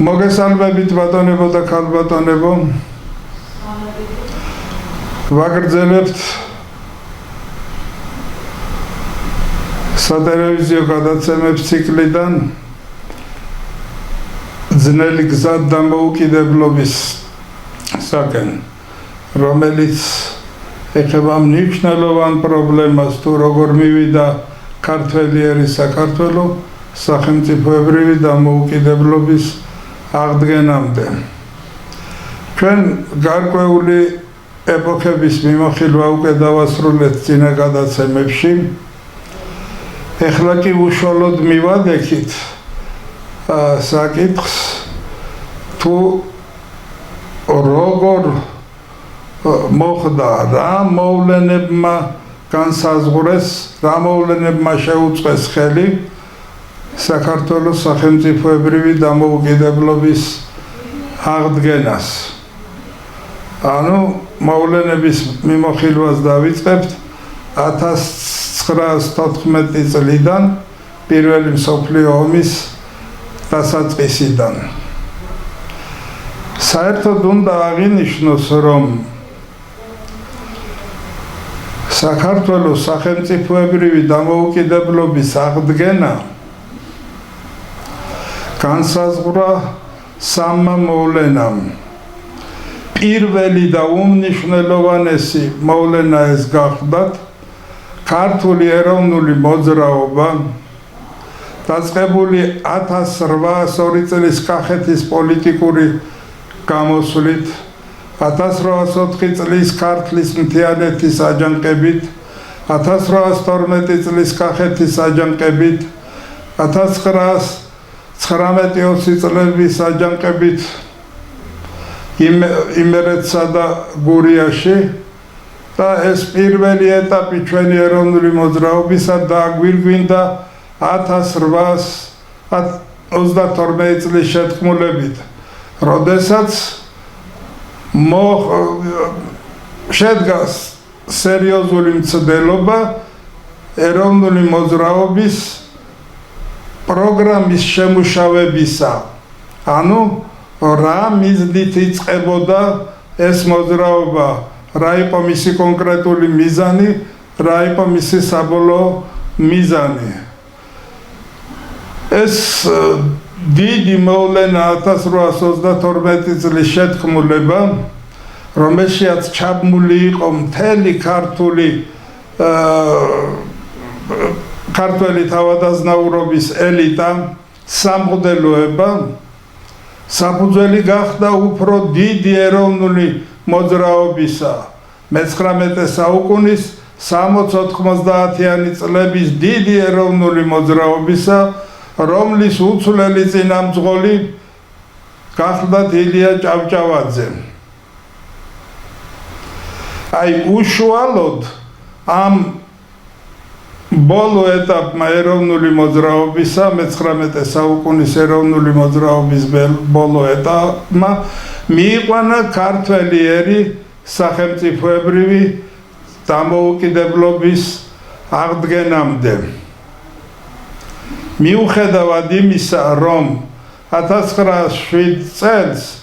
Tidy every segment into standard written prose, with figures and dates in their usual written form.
მოგესალმებით ბატონებო და ქალბატონებო. ვაგრძელებთ სატელევიზიო გადაცემების ციკლიდან ძნელი გზად დამოუკიდებლობის საკენ, რომელიც ეხება მნიშვნელოვან პრობლემას თუ როგორ მივიდა ქართველი საქართველო სახელმწიფოებრივი დამოუკიდებლობის აღდგენამდე. ჩვენ გარკვეული ეპოქების მიმოხილვა უკვე დავასრულეთ წინა გადაცემებში. ეხლა კი უშუალოდ მივადექით საკითხს თუ როგორ მოხდა, რა მოვლენებმა განსაზღვრეს, რა მოვლენებმა შეუწყეს ხელი საქართველოს სახელმწიფოებრივი დამოუკიდებლობის აღდგენას. ანუ მოვლენების მიმოხილვას დავიწყებთ 1914 წლიდან პირველი მსოფლიო ომის დასაწყისიდან. საერთოდ უნდა აღინიშნოს, რომ საქართველოს სახელმწიფოებრივი დამოუკიდებლობის აღდგენა განსაზღვრა სამმა მოვლენამ. პირველი და უმნიშვნელოვანესი მოვლენა ეს გახდათ ქართული ეროვნული მოძრაობა, დაწყებული 1802 წლის კახეთის პოლიტიკური გამოსვლით, 1804 წლის ქართლის მთიანეთის აჯანყებით, 1812 წლის კახეთის აჯანყებით, 1919-20 წლების აჯანყებით იმერეთსა და გურიაში და ეს პირველი ეტაპი ჩვენი ეროვნული მოძრაობისა დაგვირგვინდა 1832 წლის შეთქმულებით, როდესაც შედგა სერიოზული მცდელობა ეროვნული მოძრაობის პროგრამის შემუშავებისა. ანუ რა მიზნით იწყებოდა ეს მოძრაობა, რა იყო მისი კონკრეტული მიზანი, რა იყო მისი საბოლოო მიზანი. ეს დიდი მოვლენა 1832 წლის შეთქმულება, რომელშიც ჩაბმული იყო მთელი ქართველი თავადაზნაურობის ელიტა, სამღვდელოება, საფუძველი გახდა უფრო დიდი ეროვნული მოძრაობისა, მე-19 საუკუნის 60-90-იანი წლების დიდი ეროვნული მოძრაობისა, რომლის უცვლელი წინამძღოლი გახდა ილია ჭავჭავაძე. აი უშუალოდ ამ ბოლო ეტაპმა ეროვნული მოძრაობისა, მე-19 საუკუნის ეროვნული მოძრაობის ბოლო ეტაპმა მიიყვანა ქართველი სახელმწიფოებრივი დამოუკიდებლობის აღდგენამდე. მიუხედავად იმისა, რომ 1907 წელს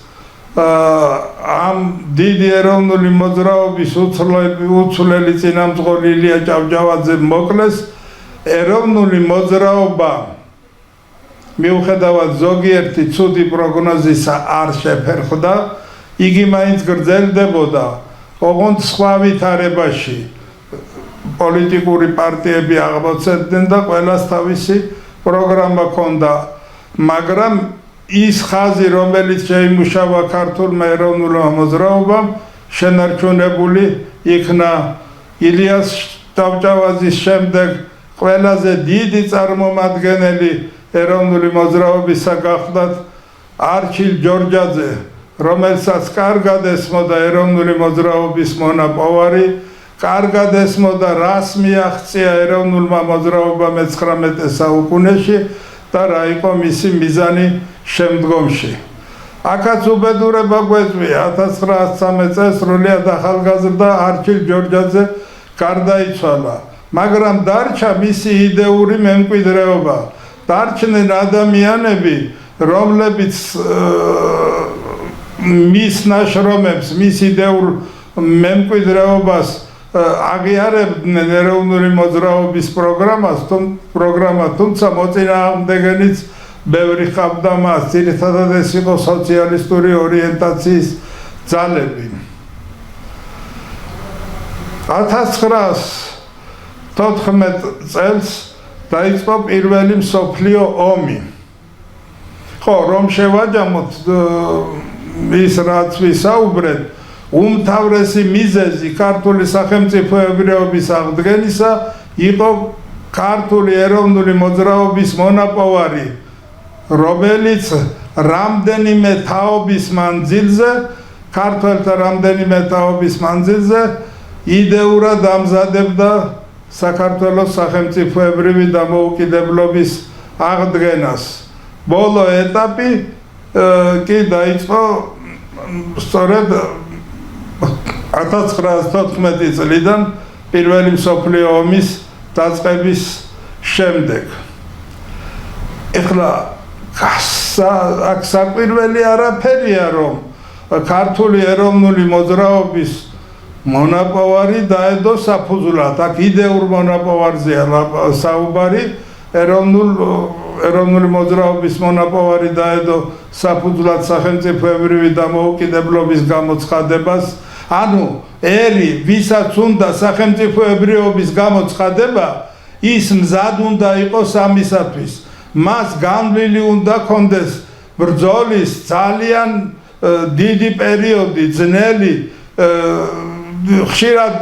ამ დიდი ეროვნული მოძრაობის უცვლელი წინამძღოლი ილია ჭავჭავაძე მოკლეს, ეროვნული მოძრაობა მიუხედავად ზოგიერთი ცუდი პროგნოზისა არ შეფერხდა, იგი მაინც გრძელდებოდა, ოღონდ სხვა ვითარებაში პოლიტიკური პარტიები აღმოცენდნენ და ყველას თავისი პროგრამა ჰქონდა, მაგრამ ის ხაზი, რომელიც შეიმუშავა ქართულმა ეროვნულმა მოძრაობამ, შენარჩუნებული იქნა ილიას ჭავჭავაძის შემდეგ ყველაზე დიდი წარმომადგენელი ეროვნული მოძრაობისა გახდათ არჩილ ჯორჯაძე, რომელსაც კარგად ესმოდა ეროვნული მოძრაობის მონაპოვარი, კარგად ესმოდა რას მიაღწია ეროვნულმა მოძრაობამ მე-19 საუკუნეში და რა იყო მისი მიზანი შემდგომში. აქაც უბედურება გვეწვია 1913 წელს სრულიად ახალგაზრდა არჩილ ჯორჯაძე გარდაიცვალა, მაგრამ დარჩა მისი იდეური მემკვიდრეობა. დარჩნენ ადამიანები, რომლებიც მის ნაშრომებს, მის იდეურ მემკვიდრეობას აღიარებდნენ ეროვნული მოძრაობის პროგრამა, თუმცა მოწინააღმდეგენიც ბევრი ჰყავდა მას, ძირითადად ეს იყო სოციალისტური ორიენტაციის ძალები. 1914 წელს დაიწყო პირველი მსოფლიო ომი. ხო, რომ შევაჯამოთ ის რაც ვისაუბრეთ, უმთავრესი მიზეზი ქართული სახელმწიფოებრიობის აღდგენისა იყო ქართული ეროვნული მოძრაობის მონაპოვარი, რომელიც რამდენიმე თაობის მანძილზე, ქართველთა რამდენიმე თაობის მანძილზე იდეურად ამზადებდა საქართველოს სახელმწიფოებრივი დამოუკიდებლობის აღდგენას. ბოლო ეტაპი კი დაიწყო სწორედ 1914 წლიდან პირველი მსოფლიო ომის დაწყების შემდეგ. ეხლა აქ საკვირველი არაფერია, რომ ქართული ეროვნული მოძრაობის მონაპოვარი დაედო საფუძვლად. აქ იდეურ მონაპოვარზეა საუბარი, ეროვნული მოძრაობის მონაპოვარი დაედო საფუძვლად სახელმწიფოებრივი დამოუკიდებლობის გამოცხადებას. ანუ ერი, ვისაც უნდა სახელმწიფოებრიობის გამოცხადება, ის მზად უნდა იყოს ამისათვის. მას განვლილი უნდა კონდეს ბრძოლის ძალიან დიდი პერიოდი, ძნელი, ხშირად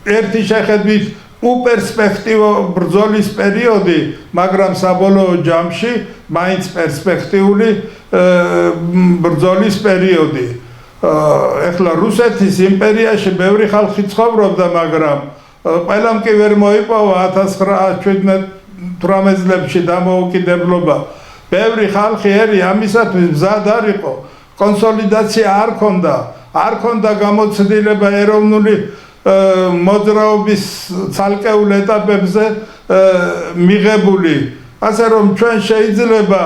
ერთი შეხედვით უპერსპექტივო ბრძოლის პერიოდი, მაგრამ საბოლოო ჯამში მაინც პერსპექტიული ბრძოლის პერიოდი. ეხლა რუსეთის იმპერიაში ბევრი ხალხი ცხოვრობდა, მაგრამ ყველამ კი ვერ მოიპოვა 1917 წლებში დამოუკიდებლობა. ბევრი ხალხი ერი ამისათვის მზად არ იყო, კონსოლიდაცია არ ქონდა გამოცდილება ეროვნული მოძრაობის ცალკეულ ეტაპებზე მიღებული. ასე რომ ჩვენ შეიძლება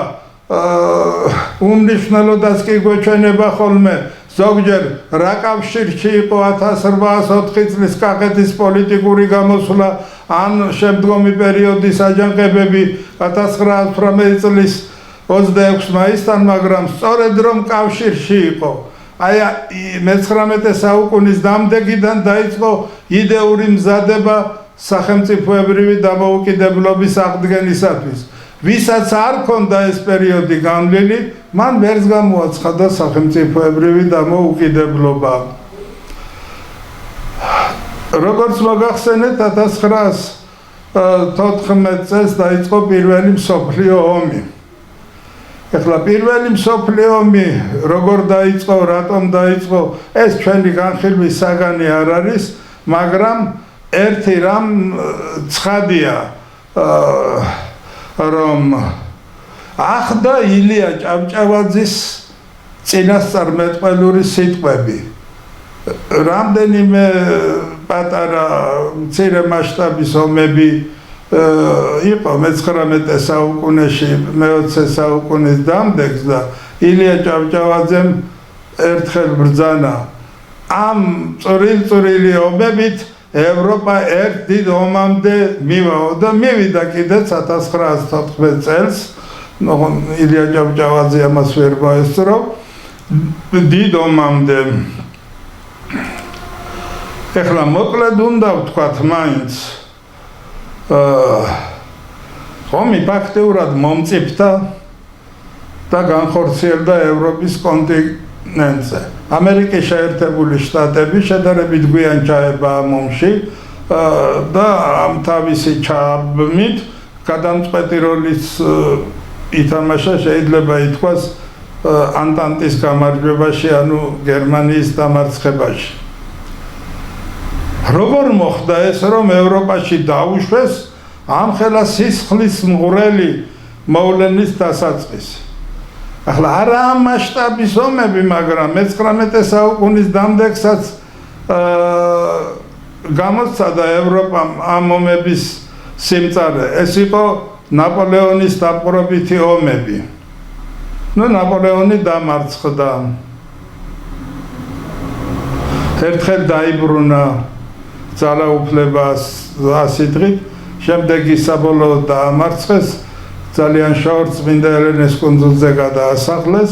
უმნიშვნელოდაც კი გვეჩვენება ხოლმე ზოგჯერ რა კავშირში იყო 1804 წლის კახეთის პოლიტიკური გამოსვლა ან შემდგომი პერიოდის აჯანყებები 1918 წლის 26 მაისთან, მაგრამ სწორედ რომ კავშირში იყო. აი მე-19 საუკუნის დამდეგიდან დაიწყო იდეური მზადება სახელმწიფოებრივი დამოუკიდებლობის აღდგენისათვის. ვისაც არ ქონდა ეს პერიოდი განვლილი, მან ვერც გამოაცხადა სახელმწიფოებრივი დამოუკიდებლობა. როგორც მოგახსენეთ, 1914 წელს დაიწყო პირველი მსოფლიო ომი. ეხლა პირველი მსოფლიო ომი როგორ დაიწყო, რატომ დაიწყო, ეს ჩვენი განხილვის საგანი არ არის, მაგრამ ერთი რამ ცხადია, რომ ახდა ილია ჭავჭავაძის წინასწარმეტყველური სიტყვები. რამდენიმე პატარა მცირე მასშტაბის ომები იყო მე-19 საუკუნეში, მე-20 საუკუნის დამდეგს და ილია ჭავჭავაძემ ერთხელ ბრძანა ამ წვრილ-წვრილი ომებით ევროპა ერთ დიდ ომამდე მივაო და მივიდა კიდეც 1914 წელს. ილია ჭავჭავაძე ამას ვერ მოესწრო დიდ ომამდე. ეხლა მოკლედ უნდა ვთქვათ მაინც ომი ფაქტიურად მომწიფდა და განხორციელდა ევროპის კონტინენტზე. ამერიკის შეერთებული შტატები შედარებით გვიან ჩაება ამ ომში და ამ თავისი ჩაბმით გადამწყვეტი როლის ითამაშა, შეიძლება ითქვას, ანტანტის გამარჯვებაში, ანუ გერმანიის დამარცხებაში. როგორ მოხდა ეს, რომ ევროპაში დაუშვეს ამხელა სისხლის მღვრელი მოვლენის დასაწყისი? ახლა არა ამ მასშტაბის ომები, მაგრამ მე-19 საუკუნის დამდეგსაც გამოსცადა ევროპამ ამ ომების სიმწარე. ეს იყო ნაპოლეონის დაპყრობითი ომები. ნუ ნაპოლეონი დამარცხდა. ერთხელ დაიბრუნა ძალაუფლებას 100 დღით, შემდეგ ის საბოლოოდ დაამარცხეს, ძალიან შორ წმინდა ელენეს კუნძულზე გადაასახლეს,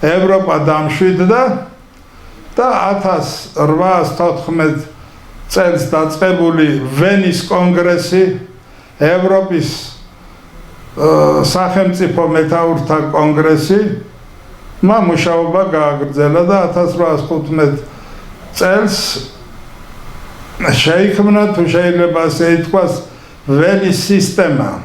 ევროპა დამშვიდდა და 1814 წელს დაწყებული ვენის კონგრესი, ევროპის სახელმწიფო მეთაურთა კონგრესი მუშაობა გააგრძელა და 1815 წელს შეიქმნა, თუ შეიძლება ასე ითქვას, ვენის სისტემა,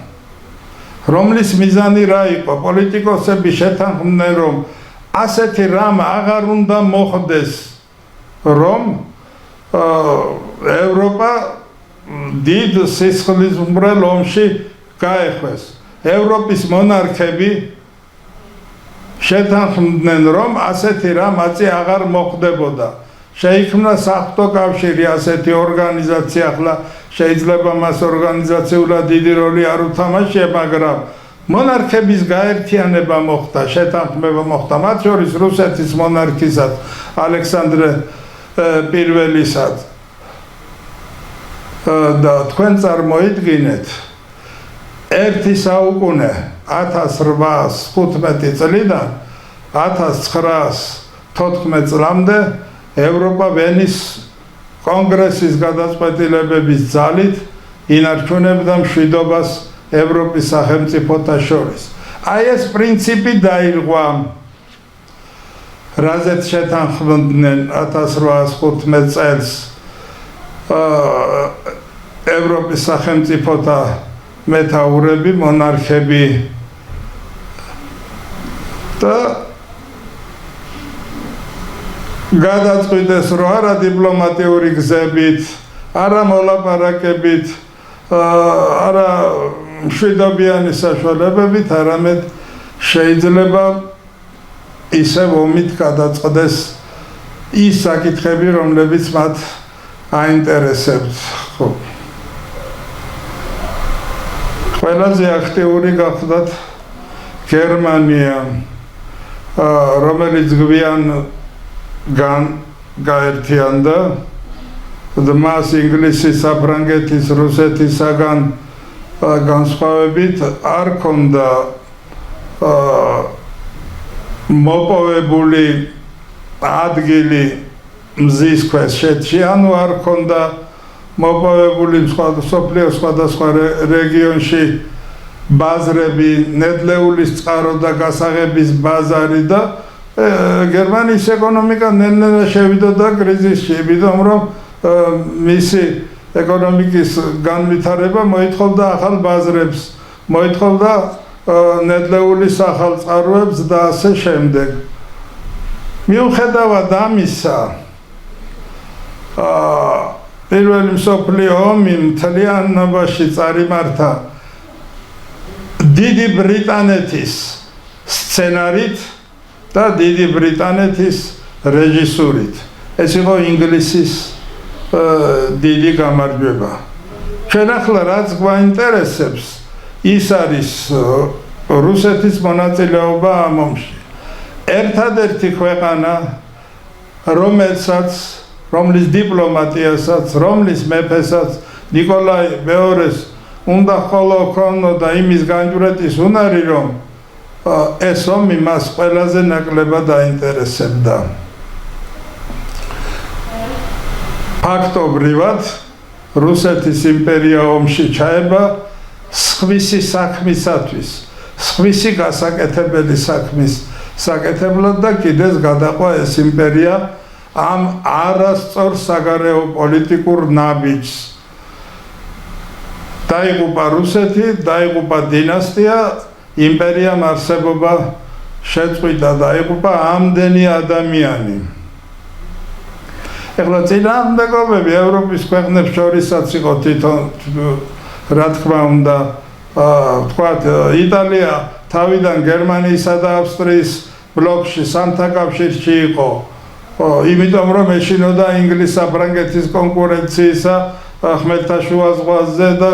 რომლის მიზანი რა იყო? პოლიტიკოსები შეთანხმდნენ, რომ ასეთი რამ აღარ უნდა მოხდეს, რომ ევროპა დიდ სისხლისმღვრელ ომში გაეხვეს. ევროპის მონარქები შეთანხმდნენ, რომ ასეთი რამაც აღარ მოხდებოდა. შეიქმნა საღვთო კავშირი, ასეთი ორგანიზაცია, ახლა შეიძლება მას ორგანიზაციულად დიდი როლი არ უთამაშია, მაგრამ მონარქების გაერთიანება მოხდა, შეთანხმება მოხდა, მათ შორის რუსეთის მონარქისაც, ალექსანდრე პირველისაც. და თქვენ წარმოიდგინეთ, ერთი საუკუნე 1815 წლიდან 1914 წლამდე ევროპა ვენის კონგრესის გადაწყვეტილებების ძალით ინარჩუნებდა მშვიდობას ევროპის სახელმწიფოთა შორის. აი ეს პრინციპი დაირღვა, რაზეც შეთანხმდნენ 1815 წელს ევროპის სახელმწიფოთა მეთაურები, მონარქები და გადაწყვიტეს, რომ არა დიპლომატიური გზებით, არა მოლაპარაკებით, არა მშვიდობიანი საშუალებებით, არამედ შეიძლება ისევ ომით გადაწყდეს ის საკითხები, რომლებიც მათ აინტერესებთ. ყველაზე აქტიური გახდათ გერმანია, რომელიც გვიან გაერთიანდა და მას ინგლისის, საფრანგეთის, რუსეთისაგან განსხვავებით არ ქონდა მოპოვებული ადგილი მზის ქვეშეთში, ანუ არ ქონდა მოპოვებული მსოფლიოს სხვადასხვა რეგიონში ბაზრები, ნედლეულის წყარო და გასაღების ბაზარი და გერმანიის ეკონომიკა ნელ-ნელა შევიდოდა კრიზისში, იმიტომ რომ მისი ეკონომიკის განვითარება მოითხოვდა ახალ ბაზრებს, მოითხოვდა ნედლეულის ახალ წყაროებს და ასე შემდეგ. მიუხედავად ამისა, პირველი მსოფლიო ომი მთლიანობაში წარიმართა დიდი ბრიტანეთის სცენარით და დიდი ბრიტანეთის რეჟისურით. ეს იყო ინგლისის დიდი გამარჯვება. ჩვენ ახლა რაც გვაინტერესებს, ის არის რუსეთის მონაწილეობა ამ ომში. ერთადერთი ქვეყანა, რომლის დიპლომატიასაც, რომლის მეფესაც ნიკოლაი მეორეს უნდა ხოლო ქონოდა იმის განჯვრეტის უნარი, რომ ეს ომი მას ყველაზე ნაკლებად აინტერესებდა. ფაქტობრივად რუსეთის იმპერია ომში ჩაება სხვისი საქმისათვის, სხვისი გასაკეთებელი საქმის საკეთებლად და კიდეს გადაყვა ეს იმპერია ამ არასწორ საგარეო პოლიტიკურ ნაბიჯს. დაიღუპა რუსეთი, დაიღუპა დინასტია, იმპერიამ არსებობა შეწყვიტა, დაიღუპა ამდენი ადამიანი. ეხლა წინააღმდეგობები ევროპის ქვეყნებს შორისაც იყო თვითონ, რა თქმა უნდა, ვთქვათ, იტალია თავიდან გერმანიისა და ავსტრიის ბლოკში, სამთა კავშირში იყო, იმიტომ რომ ეშინოდა ინგლის-საფრანგეთის კონკურენციისა ხმელთაშუა ზღვაზე და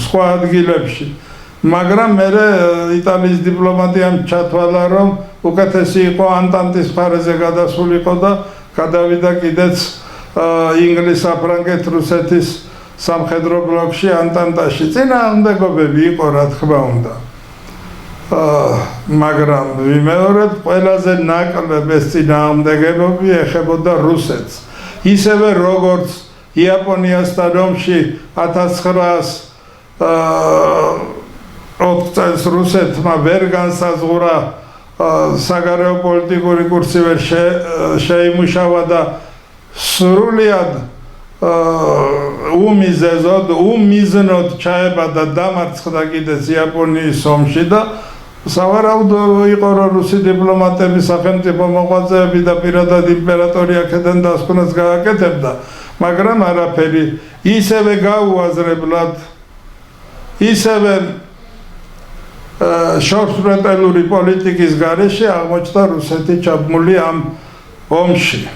სხვა ადგილებში. მაგრამ მე იტალიის დიპლომატიამ ჩათვალა რომ უკეთესი იყო ანტანტის მხარეზე გადასულიყო და გადავიდა კიდეც ინგლիս-საფრანგეთ-რუსეთის სამხედრო ბლოკში ანტანტაში წინააღმდეგობები იყო რა თქმა უნდა მაგრამ ვიმეორებ ყველაზე ნაკლებ ეს წინააღმდეგობები ეხებოდა რუსეთს ისევე როგორც იაპონიასთან ომში 1920 წელს რუსეთმა ვერ განსაზღვრა საგარეო პოლიტიკური კურსი ვერ შეიმუშავა და სრულიად უმიზნოდ ჩაება და დამარცხდა კიდეც იაპონიის ომში და სავარაუდო იყო რომ რუსი დიპლომატები სახელმწიფო მოღვაწეები და პირადად იმპერატორი აქედან დასკვნას გააკეთებდა მაგრამ არაფერი ისევე გაუაზრებლად ისევე შორსმეტელური პოლიტიკის გარეშე აღმოჩნდა რუსეთი ჩაბმული ამ ომში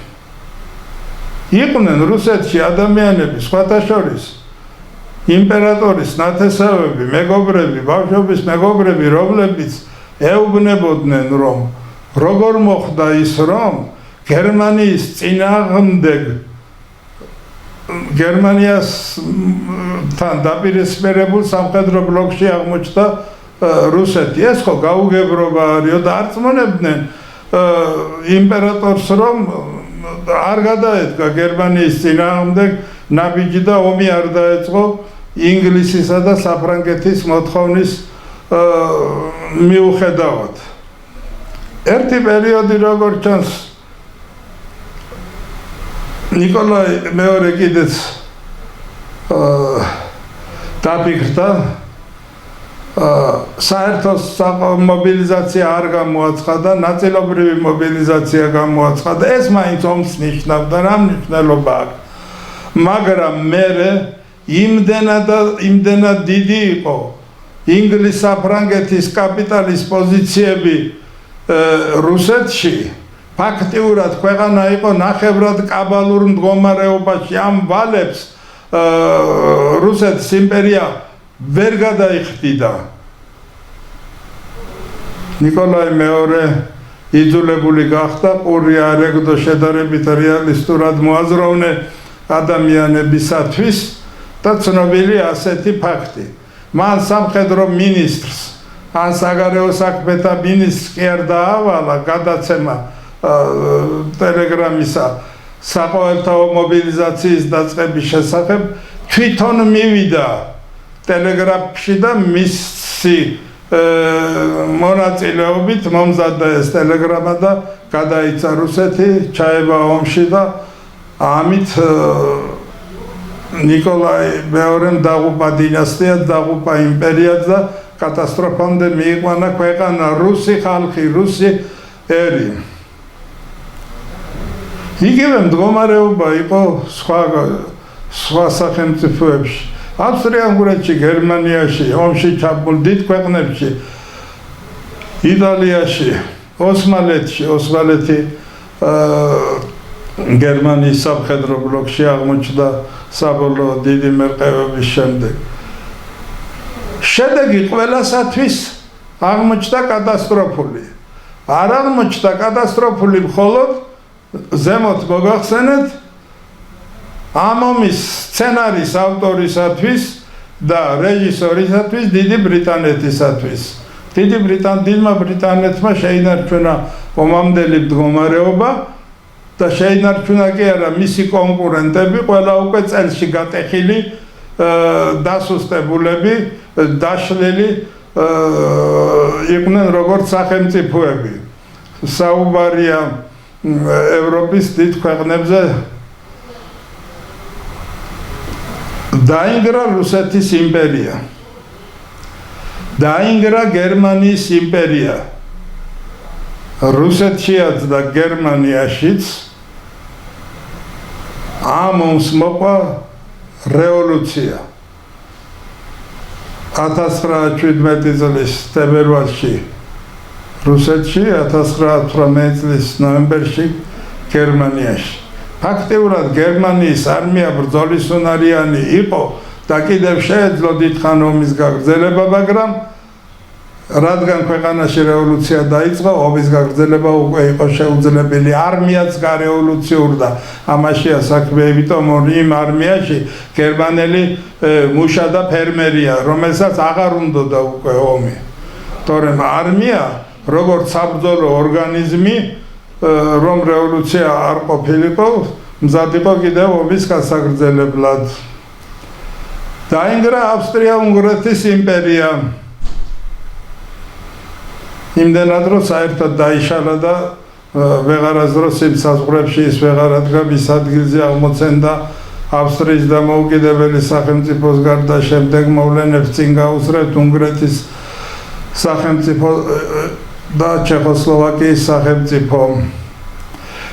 იყვნენ რუსეთში ადამიანები სხვათა შორის იმპერატორის ნათესავები მეგობრები ბავშვობის მეგობრები რომლებიც ეუბნებოდნენ რომ როგორ მოხდა ის რომ გერმანიის წინააღმდეგ გერმანიასთან დაპირისპირებულ სამხედრო ბლოკში აღმოჩნდა რუსეთი ეს ხო გაუგებრობა არისო და არ წმონებდნენ იმპერატორს რომ არ გადაედგა გერმანიის წინააღმდეგ ნაბიჯი და ომი არ დაეწყო ინგლისისა და საფრანგეთის მოთხოვნის მიუხედავად ერთი პერიოდი როგორც ჩანს ნიკოლაი მეორე კიდეც დაფიქრდა საერთო მობილიზაცია არ გამოაცხადა ნაწილობრივი მობილიზაცია გამოაცხადა ეს მაინც ომს ნიშნავდა რა მნიშვნელობა აქვს მაგრამ მერე იმდენად დიდი იყო ინგლիս-საფრანგეთის კაპიტალის პოზიციები რუსეთში ფაქტიურად ქვეყანა იყო ნახევრად კაბალურ მდგომარეობაში ამ ვალებს რუსეთის იმპერია ვერ გადაიხდიდა ნიკოლაი მეორე იძულებული გახდა პური არეგდო შედარებით რეალისტურად მოაზროვნე ადამიანებისათვის და ცნობილი ასეთი ფაქტი მან სამხედრო მინისტრს ან საგარეო საქმეთა მინისტრს კი არ დაავალა გადაცემა ტელეგრამისა საყოველთაო მობილიზაციის დაწყების შესახებ თვითონ მივიდა ტელეგრაფში და მისი მონაწილეობით მომზადდა ეს ტელეგრამა და გადაიცა რუსეთი ჩაება ომში და ამით ნიკოლაი მეორემ დაღუპა დინასტია დაღუპა იმპერია და კატასტროფამდე მიიყვანა ქვეყანა რუსი ხალხი რუსი ერი იგივე მდგომარეობა იყო სხვა სახელმწიფოებში ავსტრია-უნგრეთში, გერმანიაში, ომში ჩაბმულ დიდ ქვეყნებში, იტალიაში, ოსმალეთი გერმანიის სამხედრო ბლოკში აღმოჩნდა საბოლოო დიდი მერყევების შემდეგ. შედეგი ყველასათვის აღმოჩნდა კატასტროფული. არ აღმოჩნდა კატასტროფული მხოლოდ ზემოთ მოგახსენეთ ამ ომის სცენარის ავტორისათვის და რეჟისორისათვის დიდი ბრიტანეთისათვის. დიდმა ბრიტანეთმა შეინარჩუნა ომამდელი მდგომარეობა და შეინარჩუნა კი არა მისი კონკურენტები, ყველა უკვე წელში გატეხილი დასუსტებულები, დაშლილი იყვნენ როგორც სახელმწიფოები. საუბარია ევროპის დიდ ქვეყნებზე დაინგრა რუსეთის იმპერია. დაინგრა გერმანიის იმპერია. რუსეთშიაც და გერმანიაშიც ამ ომს მოყვა რევოლუცია. 1917 წლის თებერვალში რუსეთში, 1918 წლის ნოემბერში გერმანიაში. ფაქტიურად გერმანიის არმია ბრძოლისუნარიანი იყო და კიდევ შეეძლო დიდხან ომის გაგრძელება, მაგრამ რადგან ქვეყანაში რევოლუცია დაიწყო, ომის გაგრძელება უკვე იყო შეუძლებელი, არმიაც გარეოლუციურდა. ამაშია საქმე, იმიტომ იმ არმიაში გერმანელი მუშა და ფერმერია, რომელსაც აღარ უნდოდა უკვე ომი. თორემ არმია, როგორც საბრძოლო ორგანიზმი, რომ რევოლუცია არ ყოფილიყო, მზად იყო კიდევ ომის გასაგრძელებლად. დაინგრა ავსტრია-უნგრეთის იმპერია. იმდენად რომ საერთოდ დაიშალა და ვეღარასდროს იმ საზღვრებში ის ვეღარ ადგა, მის ადგილზე აღმოცენდა ავსტრიის დამოუკიდებელი სახელმწიფოს გარდა შემდეგ მოვლენებს წინ გაუსწრებთ უნგრეთის სახელმწიფო და ჩეხოსლოვაკიის სახელმწიფო.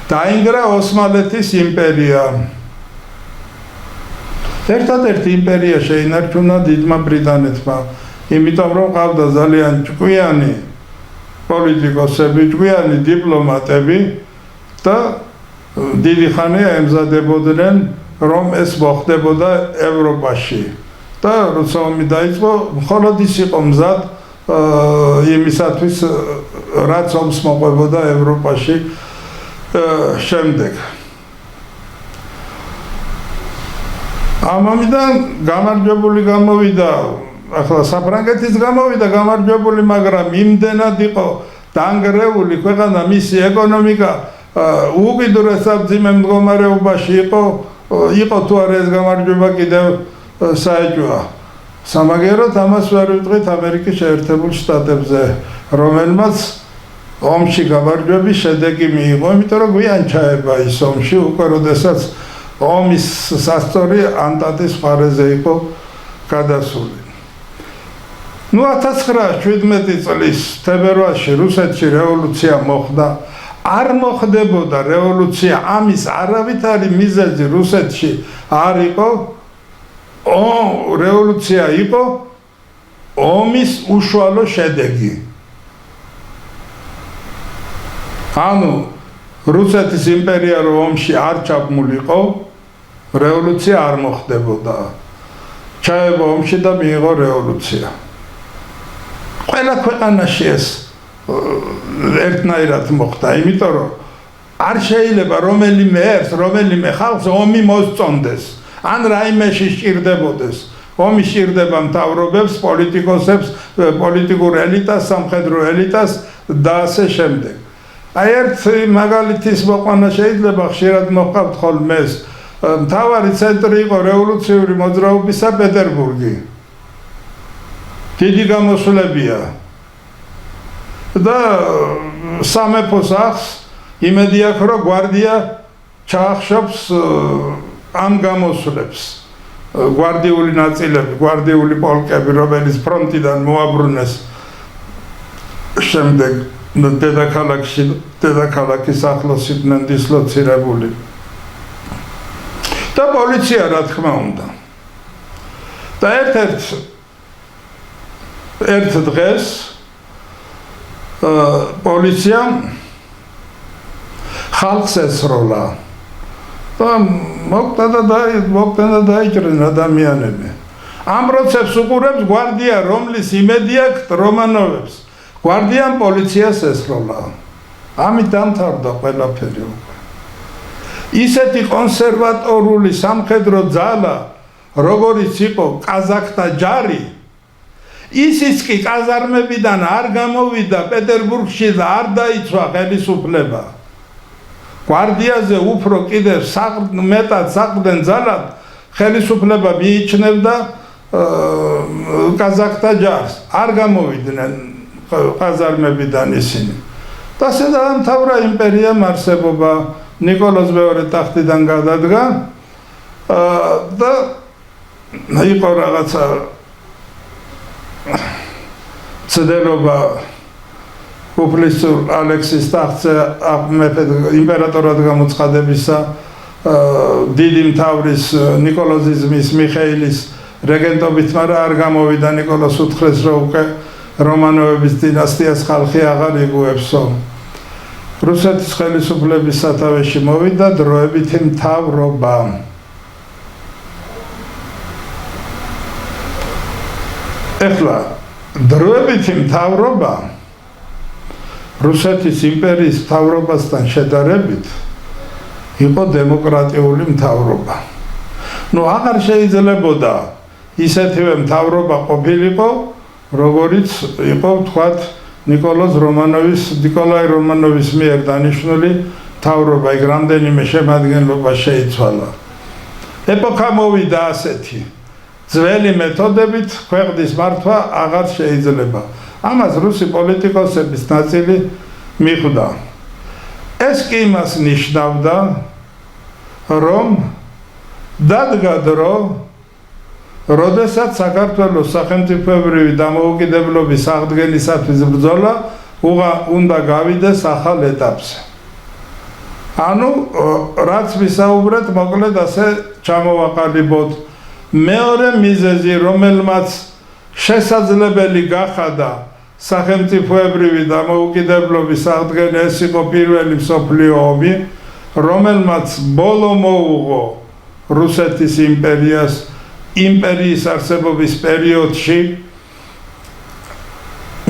დაინგრა ოსმალეთის იმპერია. ერთადერთი იმპერია შეინარჩუნა დიდმა ბრიტანეთმა, იმიტომ რომ ყავდა ძალიან ჭკვიანი პოლიტიკოსები, ჭკვიანი დიპლომატები და დიდი ხანია ემზადებოდნენ, რომ ეს მოხდებოდა ევროპაში. და როცა ომი დაიწყო, მხოლოდ ის იყო მზად იმისათვის, რაც ომს მოყვებოდა ევროპაში შემდეგ. ამამიდან გამარჯვებული გამოვიდა, ახლა საფრანგეთის გამოვიდა გამარჯვებული, მაგრამ იმდენად იყო დანგრეული ქვეყანა, მისი ეკონომიკა უკიდურესად მძიმე მდგომარეობაში იყო თუ არა ეს გამარჯვება კიდევ საეჭვოა. სამაგეროდ ამას ვერ ვიტყვით ამერიკის შეერთებულ შტატებზე, რომელმაც ომში გამარჯვების შედეგი მიიღო, იმიტომ რომ გვიან ჩაება ის ომში, უკვე როდესაც ომის სასწორი ანტანტის მხარეზე იყო გადასული. 1917 წლის თებერვალში რუსეთში რევოლუცია მოხდა. არ მოხდებოდა რევოლუცია, ამის არავითარი მიზეზი რუსეთში არ იყო. რევოლუცია იყო ომის უშუალო შედეგი. ანუ რუსეთის იმპერია რო ომში არ ჩაბმულიყო, რევოლუცია არ მოხდებოდა. ჩაება ომში და მიიღო რევოლუცია. ყველა ქვეყანაში ეს ერთნაირად მოხდა, იმიტომ რომ არ შეიძლება რომელიმე ერთს, რომელიმე ხალხს ომი მოსწონდეს, ან რაიმეში სჭირდებოდეს. ომი სჭირდება მთავრობებს, პოლიტიკოსებს, პოლიტიკურ ელიტას, სამხედრო ელიტას და ასე შემდეგ. აი ერთ მაგალითის მოყვანა შეიძლება ხშირად მოყავთ ხოლმე ეს. მთავარი ცენტრი იყო რევოლუციური მოძრაობისა პეტერბურგი. დიდი გამოსვლებია. და სამეფოს ახს იმედი აქვს, რომ გვარდია ჩაახშობს ამ გამოსვლებს. გვარდიული ნაწილები, გვარდიული პოლკები, რომელიც ფრონტიდან მოაბრუნეს შემდეგ დედაქალაქის ახლოს იყვნენ დისლოცირებული. და პოლიცია რა თქმა უნდა. და ერთ დღეს პოლიციამ ხალხს ესროლა და მოკვდა და დაიჭრნენ ადამიანები. ამ პროცესს უყურებს გვარდია, რომლის იმედი აქვს რომანოვებს. გვარდიამ პოლიციას ესროლა. ამით დამთავრდა ყველაფერი უკვე. ისეთი კონსერვატორული სამხედრო ძალა, როგორიც იყო კაზაკთა ჯარი, ისიც კი კაზარმებიდან არ გამოვიდა პეტერბურგში და არ დაიცვა ხელისუფლება. გვარდიაზე უფრო კიდევ მეტად საყრდენ ძალად ხელისუფლება მიიჩნევდა კაზაკთა ჯარს. არ გამოვიდნენ კაზარმებიდან ისინი. და ასე დაამთავრა იმპერიამ არსებობა. ნიკოლოზ მეორე ტახტიდან გადადგა და იყო რაღაცა ცდელობა უფლისწულ ალექსის ტახტზე იმპერატორად გამოცხადებისა, დიდი მთავრის ნიკოლოზიზმის მიხეილის რეგენტობით, მაგრამ არ გამოვიდა ნიკოლოზ უთხრეს, რომ უკვე რომანოვების დინასტიას ხალხი აღარ იგუებსო. რუსეთის ხელისუფლების სათავეში მოვიდა დროებითი მთავრობა. ეხლა დროებითი მთავრობა რუსეთის იმპერიის მთავრობასთან შედარებით იყო დემოკრატიული მთავრობა. აღარ შეიძლებოდა ისეთივე მთავრობა ყოფილიყო, როგორიც იყო თქვათ ნიკოლაი რომანოვის მიერ დანიშნული მთავრობა, იქ რამდენიმე შემადგენლობა შეიცვალა. ეპოქა მოვიდა ასეთი. ძველი მეთოდებით ქვეყნის მართვა აღარ შეიძლება. ამას რუსი პოლიტიკოსების ნაწილი მიხვდა. ეს კი იმას ნიშნავდა, რომ დადგა დრო, როდესაც საქართველოს სახელმწიფოებრივი დამოუკიდებლობის აღდგენისათვის ბრძოლა უნდა გავიდეს ახალ ეტაპზე. ანუ რაც ვისაუბრეთ, მოკლედ ასე ჩამოვაყალიბოთ. მეორე მიზეზი, რომელმაც შესაძლებელი გახადა სახელმწიფოებრივი დამოუკიდებლობის აღდგენა, ეს იყო პირველი მსოფლიო ომი, რომელმაც ბოლო მოუღო რუსეთის იმპერიას იმპერიის არსებობის პერიოდში,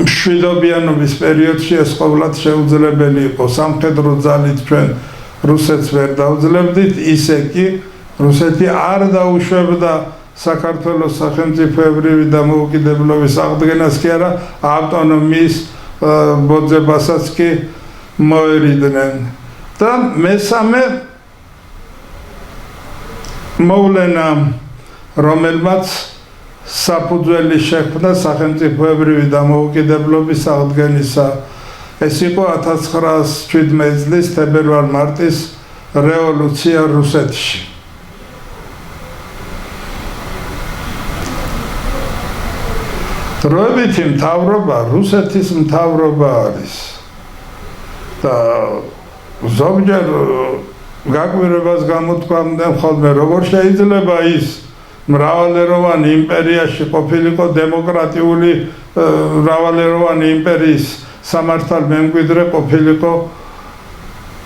მშვიდობიანობის პერიოდში ეს ყოვლად შეუძლებელი იყო. სამხედრო ძალით ჩვენ რუსეთს ვერ დავძლებდით, ისე კი რუსეთი არ დაუშვებდა საქართველოს სახელმწიფოებრივი დამოუკიდებლობის აღდგენას კი არა, ავტონომიის ბოძებასაც კი მოერიდნენ. და მესამე მოვლენა, რომელმაც საფუძველი შექმნა სახელმწიფოებრივი დამოუკიდებლობის აღდგენისა, ეს იყო 1917 წლის თებერვალ-მარტის რევოლუცია რუსეთში. დროებითი მთავრობა რუსეთის მთავრობა არის და ზოგჯერ გაკვირვებას გამოთქვამდნენ ხოლმე, როგორ შეიძლება ის მრავალეროვანი იმპერიაში ყოფილიყო დემოკრატიული მრავალეროვანი იმპერიის სამართალმემკვიდრე ყოფილიყო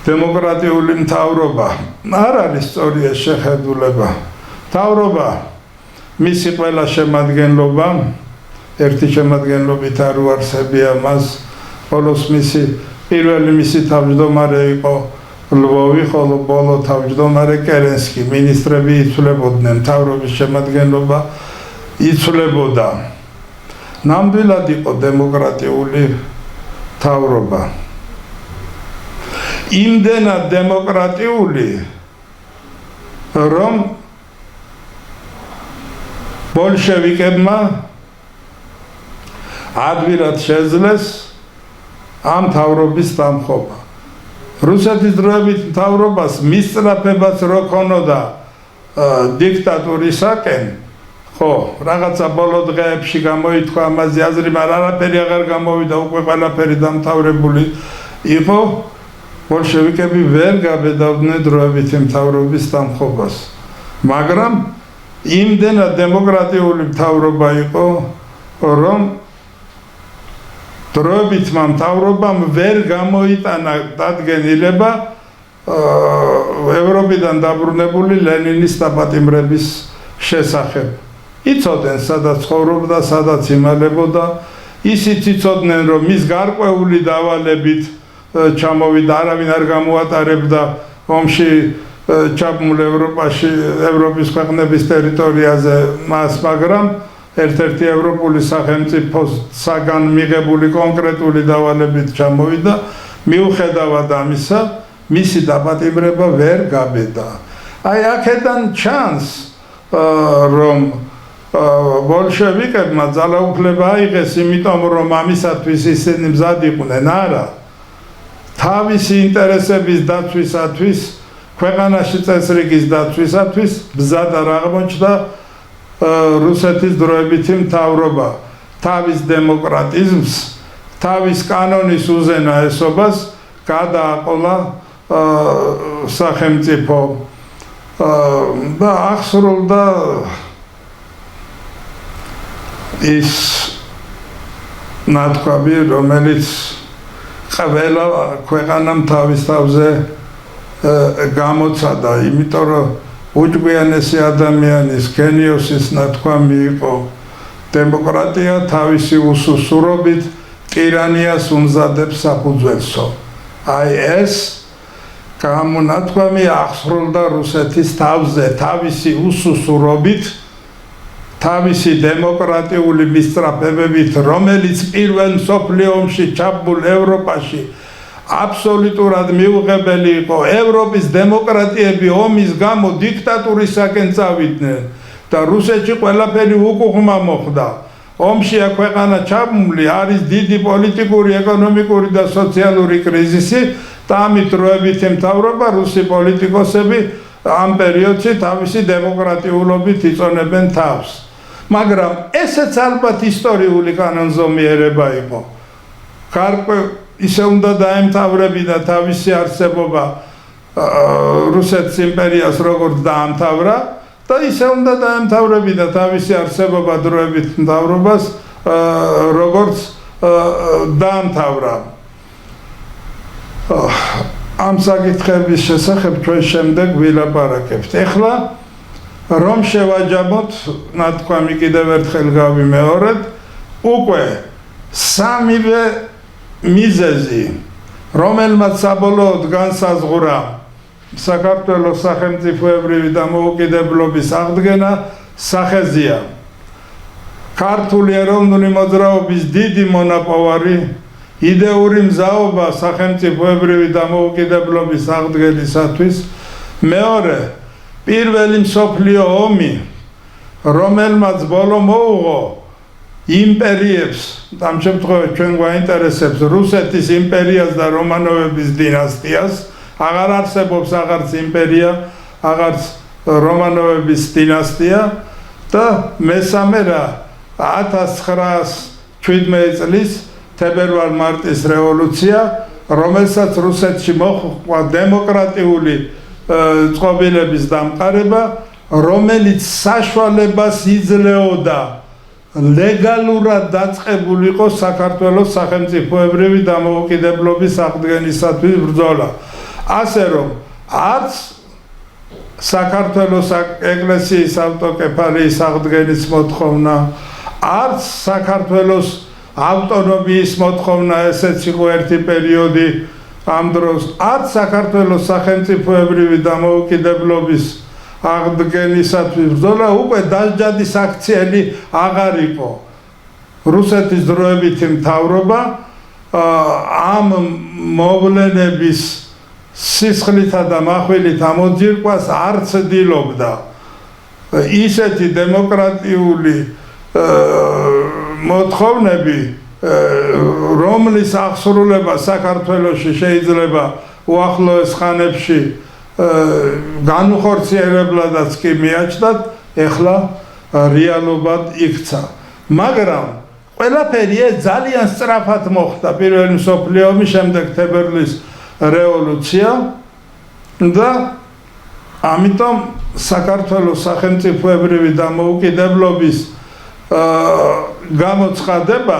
დემოკრატიული მთავრობა. არ არის სწორი ეს შეხედულება. მთავრობა მისი ყველა შემადგენლობა ერთი შემადგენლობით არ უარსებია მას, ბოლოს პირველი მისი თავმჯდომარე იყო ლვოვი, ხოლო ბოლო თავმჯდომარე კერენსკი. მინისტრები იცვლებოდნენ, მთავრობის შემადგენლობა იცვლებოდა. ნამდვილად იყო დემოკრატიული მთავრობა. იმდენად დემოკრატიული, რომ ბოლშევიკებმა ადვილად შეძლეს ამ მთავრობის დამხობა. რუსეთის დროებით მთავრობას მისწრაფებაც რო ქონოდა დიქტატურისაკენ, ხო, რაღაცა ბოლო დღეებში გამოითქვა ამაზე აზრი, მაგრამ არაფერი აღარ გამოვიდა, უკვე ყველაფერი დამთავრებული იყო. ბოლშევიკები ვერ გაბედავდნენ დროებითი მთავრობის დამხობას. მაგრამ იმდენად დემოკრატიული მთავრობა იყო, რომ დროებითმა მთავრობამ ვერ გამოიტანა დადგენილება ევროპიდან დაბრუნებული ლენინის დაპატიმრების შესახებ. იცოდნენ, სადაც ცხოვრობდა, სადაც იმალებოდა. ისიც იცოდნენ, რომ მის გარკვეული დავალებით ჩამოვიდა, არავინ არ გამოატარებდა ომში ჩაბმულ ევროპის ქვეყნების ტერიტორიაზე მას, მაგრამ ერთ-ერთი ევროპული სახელმწიფოსაგან მიღებული კონკრეტული დავალებით ჩამოვიდა. მიუხედავად ამისა, მისი დაპატიმრება ვერ გაბედა. აი აქედან ჩანს, რომ ბოლშევიკებმა ძალაუფლება აიღეს, იმიტომ რომ ამისათვის ისინი მზად იყვნენ, არა. თავისი ინტერესების დაცვისათვის, ქვეყანაში წესრიგის დაცვისათვის მზად არ აღმოჩნდა რუსეთის დროებითი მთავრობა. თავის დემოკრატიზმს, თავის კანონის უზენაესობას გადააყოლა სახელმწიფო და აღსრულდა ის ნათქვამი, რომელიც ყველა ქვეყანამ თავის თავზე გამოცადა, იმიტომ რომ უჭკვიანესი ადამიანის გენიოსის ნათქვამი იყო, დემოკრატია თავისი უსუსურობით ტირანიას უმზადებს საფუძველსო. აი ეს გამონათქვამი აღსრულდა რუსეთის თავზე თავისი უსუსურობით, თავისი დემოკრატიული მისწრაფებებით, რომელიც პირველ მსოფლიო ომში ჩაბმულ ევროპაში აბსოლუტურად მიუღებელი იყო. ევროპის დემოკრატიები ომის გამო დიქტატურისაკენ წავიდნენ და რუსეთში ყველაფერი უკუღმა მოხდა. ომშია ქვეყანა ჩაბმული, არის დიდი პოლიტიკური, ეკონომიკური და სოციალური კრიზისი და ამით დროებითი მთავრობა რუსი პოლიტიკოსები ამ პერიოდში თავისი დემოკრატიულობით იწონებენ თავს. მაგრამ ესეც ალბათ ისტორიული კანონზომიერება იყო. გარკვეულ ისე უნდა დაემთავრებინა თავისი არსებობა რუსეთის იმპერიას როგორც დაამთავრა და ისე უნდა დაემთავრებინა თავისი არსებობა დროებით მთავრობას როგორც დაამთავრა. ამ საკითხების შესახებ ჩვენ შემდეგ ვილაპარაკებთ. ეხლა რომ შევაჯამოთ, ნათქვამი კიდევ ერთხელ გავიმეორებ, უკვე სამივე მიზეზი, რომელმაც საბოლოოდ განსაზღვრა საქართველოს სახელმწიფოებრივი დამოუკიდებლობის აღდგენა სახეზია. ქართული ეროვნული მოძრაობის დიდი მონაპოვარი, იდეური მზაობა სახელმწიფოებრივი დამოუკიდებლობის აღდგენისათვის. მეორე, პირველი მსოფლიო ომი, რომელმაც ბოლო მოუღო იმპერიებს, ამ შემთხვევაში ჩვენ გვაინტერესებს რუსეთის იმპერიას და რომანოვების დინასტიას, აღარ არსებობს აღარც იმპერია, აღარც რომანოვების დინასტია და მესამე რა 1917 წლის თებერვალ-მარტის რევოლუცია, რომელსაც რუსეთში მოჰყვა დემოკრატიული წყობილების დამყარება, რომელიც საშუალებას იძლეოდა ლეგალურად დაწყებულიყო საქართველოს სახელმწიფოებრივი დამოუკიდებლობის აღდგენისათვის ბრძოლა. ასე რომ არც საქართველოს ეკლესიის ავტოკეფალიის აღდგენის მოთხოვნა, არც საქართველოს ავტონომიის მოთხოვნა, ესეც იყო ერთი პერიოდი ამ დროს, არც საქართველოს სახელმწიფოებრივი დამოუკიდებლობის აღდგენისათვის ბრძოლა უკვე დასჯადის აქციელი აღარ იყო. რუსეთის დროებითი მთავრობა ამ მოვლენების სისხლითა და מחვილით ამოძირკვას არ ცდილობდა. ისეთი დემოკრატიული მოთხოვნები, რომლის აღსრულება საქართველოში შეიძლება უახლოეს ხანებში განუხორციელებლადაც კი მიაჩნდათ, ეხლა რეალობად იქცა. მაგრამ ყველაფერი ეს ძალიან სწრაფად მოხდა პირველი მსოფლიო ომის შემდეგ თებერვლის რევოლუცია და ამიტომ საქართველოს სახელმწიფოებრივი დამოუკიდებლობის გამოცხადება,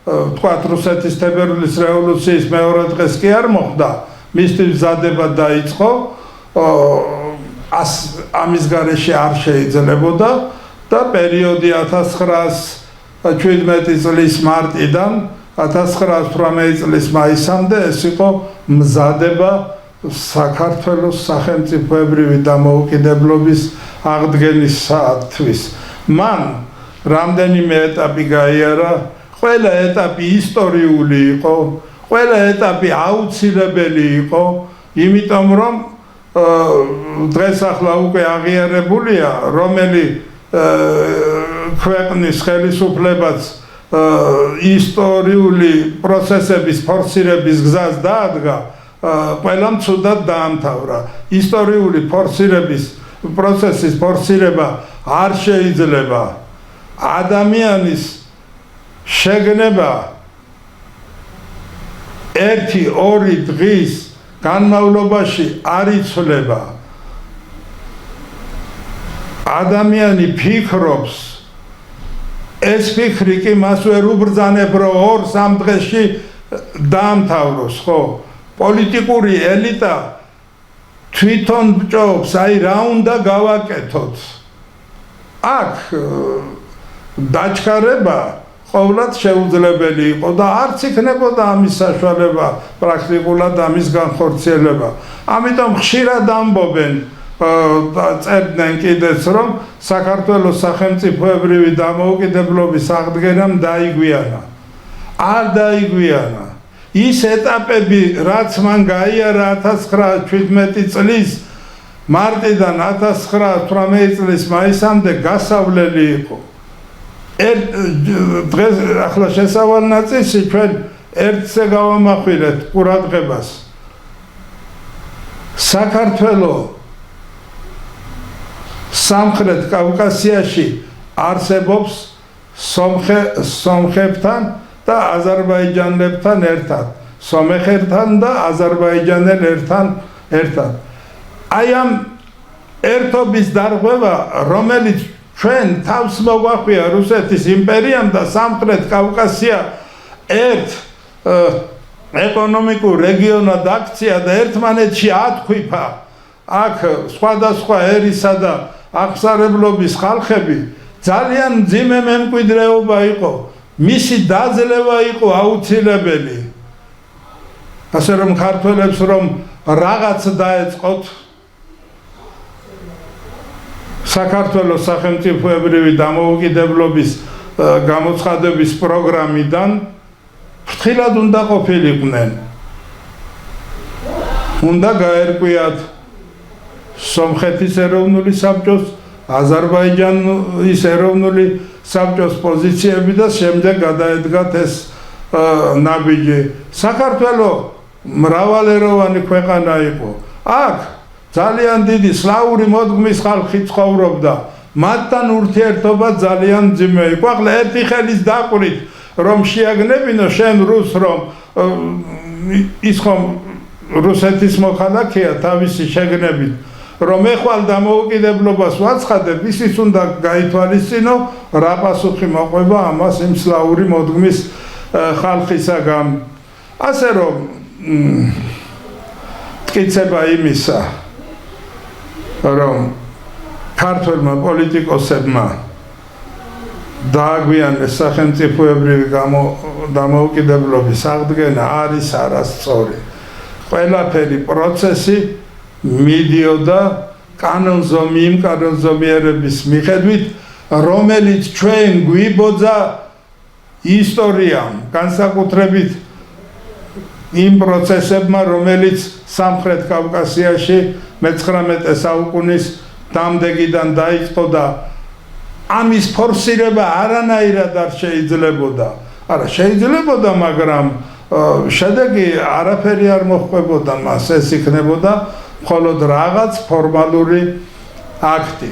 თქვათ რუსეთის თებერვლის რევოლუციის მეორე დღეს კი არ მოხდა, მისთვის მზადება დაიწყო, ამის გარეშე არ შეიძლებოდა და პერიოდი 1917 წლის მარტიდან 1918 წლის მაისამდე ეს იყო მზადება საქართველოს სახელმწიფოებრივი დამოუკიდებლობის აღდგენისათვის. მან რამდენიმე ეტაპი გაიარა, ყველა ეტაპი ისტორიული იყო, ყველა ეტაპი აუცილებელი იყო, იმიტომ რომ დღეს ახლა უკვე აღიარებულია, რომელი ქვეყნის ხელისუფლებაც ისტორიული პროცესების ფორსირების გზას დაადგა, ყველამ ცუდად დაამთავრა. ისტორიული პროცესის ფორსირება არ შეიძლება. ადამიანის შეგნება 1-2 დღის განმავლობაში არ იცვლება. ადამიანი ფიქრობს, ეს ფიქრი კი მას ვერ უბრძანებ, რომ 2-3 დღეში დაამთავროს, ხო? პოლიტიკური ელიტა თვითონ ბჭობს, აი რა უნდა გავაკეთოთ. აქ დაჩქარება ყოვლად შეუძლებელი იყო და არც იქნებოდა ამის საშუალება პრაქტიკულად ამის განხორციელება. ამიტომ ხშირად ამბობენ წერდნენ კიდეც რომ საქართველოს სახელმწიფოებრივი დამოუკიდებლობის აღდგენამ დაიგვიანა. არ დაიგვიანა. ის ეტაპები რაც მან გაიარა 1917 წლის მარტიდან 1918 წლის მაისამდე გასავლელი იყო. დღეს ახლა შესავალ ნაწილში ჩვენ ერთზე გავამახვილეთ ყურადღებას. საქართველოს სამხრეთ კავკასიაში არსებობს სომხებთან და აზერბაიჯანელებთან ერთად. სომეხებთან და აზერბაიჯანელებთან ერთად. აი ამ ერთობის დარღვევა, რომელიც ჩვენ თავს მოგვახვია რუსეთის იმპერიამ და სამხრეთ კავკასია ერთ ეკონომიკურ რეგიონად აქცია და ერთმანეთში ათქვიფა აქ სხვადასხვა ერისა და აღმსარებლობის ხალხები ძალიან მძიმე მემკვიდრეობა იყო. მისი დაძლევა იყო აუცილებელი. ასე რომ ქართველებს რომ რაღაც დაეწყოთ საქართველოს სახელმწიფოებრივი დამოუკიდებლობის გამოცხადების პროგრამიდან ფრთხილად უნდა ყოფილიყვნენ. უნდა გაერკვიათ სომხეთის ეროვნული საბჭოს, აზერბაიჯანის ეროვნული საბჭოს პოზიციები და შემდეგ გადაედგათ ეს ნაბიჯი. საქართველოს მრავალეროვანი ქვეყანა იყო. აქ ძალიან დიდი სლავური მოდგმის ხალხი ცხოვრობდა. მათთან ურთიერთობა ძალიან მძიმე იყო. ახლა ერთი ხელის დაყვრით რომ შეაგნებინო შენ რუს რომ ის ხომ რუსეთის მოქალაქეა თავისი შეგნებით რომ ეხვალ დამოუკიდებლობას ვაცხადებ, ისიც უნდა გაითვალისწინო რა პასუხი მოყვება ამას იმ სლავური მოდგმის ხალხისაგან. ასე რომ მტკიცება იმისა რომ ქართველმა პოლიტიკოსებმა დააგვიანეს სახელმწიფოებრივი დამოუკიდებლობის აღდგენა არის არასწორი. ყველაფერი პროცესი მიდიოდა კანონზომი იმ კანონზომიერების მიხედვით, რომელიც ჩვენ გვიბოძა ისტორიამ, განსაკუთრებით იმ პროცესებმა, რომელიც სამხრეთ კავკასიაში მე-19 საუკუნის დამდეგიდან დაიწყო და ამის ფორსირება არანაირად არ შეიძლებოდა. არა, შეიძლებოდა, მაგრამ შედეგი არაფერი არ მოხდებოდა მას, ეს იქნებოდა მხოლოდ რაღაც ფორმალური აქტი.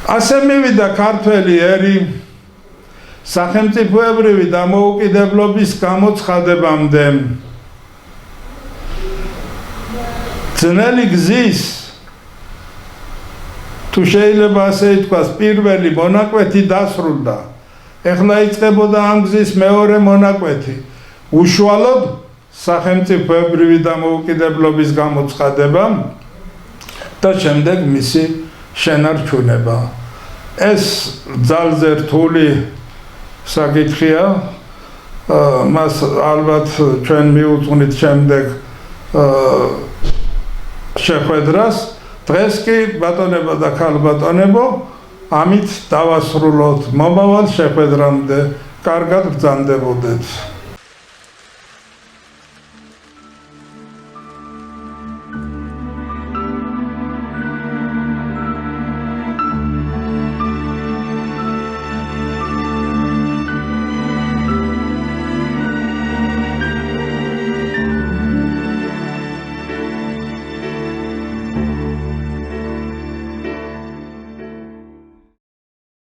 ასე მივიდა ქართველი ერი სახელმწიფოებრივი დამოუკიდებლობის გამოცხადებამდე. ძნელი გზის თუ შეიძლება ასე ითქვას, პირველი მონაკვეთი დასრულდა. ეხლა იწყებოდა ამ გზის მეორე მონაკვეთი. უშუალოდ სახელმწიფოებრივი დამოუკიდებლობის გამოცხადება და შემდეგ მისი შენარჩუნება. ეს ძალზე რთული საკითხია. მას ალბათ ჩვენ მიუძღვნით შემდეგ შეხვედრას. დღეს კი ბატონებო და ქალბატონებო, ამით დავასრულოთ. მომავალ შეხვედრამდე კარგად ბრძანდებოდეთ.